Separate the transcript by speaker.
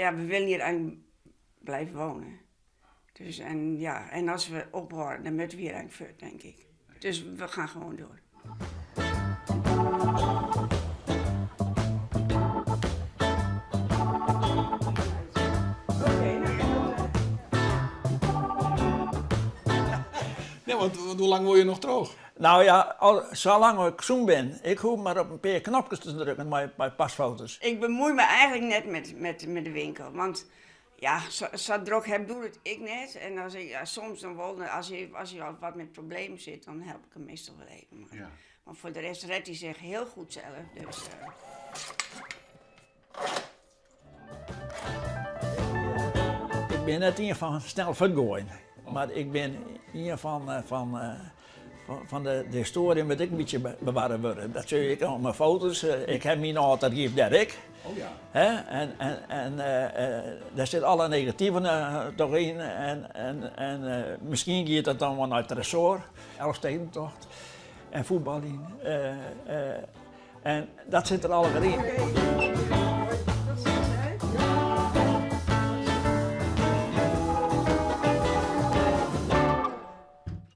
Speaker 1: Ja, we willen hier eigenlijk blijven wonen. Dus en als we ophouden, dan moeten we hier eigenlijk voor, denk ik. Dus we gaan gewoon door.
Speaker 2: Ja, want hoe lang word je nog droog?
Speaker 3: Nou ja, zolang ik zoen ben, ik hoef maar op een paar knopjes te drukken bij pasfoto's.
Speaker 1: Ik bemoei me eigenlijk net met de winkel, want ja, zo druk heb doe het ik net. En als ik, soms dan wel, als je al wat met problemen zit, dan help ik hem meestal wel even. Maar voor de rest redt hij zich heel goed zelf. Dus,
Speaker 3: Ik ben net een van snel vergooien, maar ik ben een van de historie moet ik een beetje bewaren worden. Dat zie ik op mijn foto's. Ik heb mijn archief daar ik.
Speaker 2: Oh ja.
Speaker 3: Hè? En daar zit alle negatieve toch in. En misschien gaat het dan wel naar het resort, Elfstedentocht en voetbal in. En dat zit er allemaal in.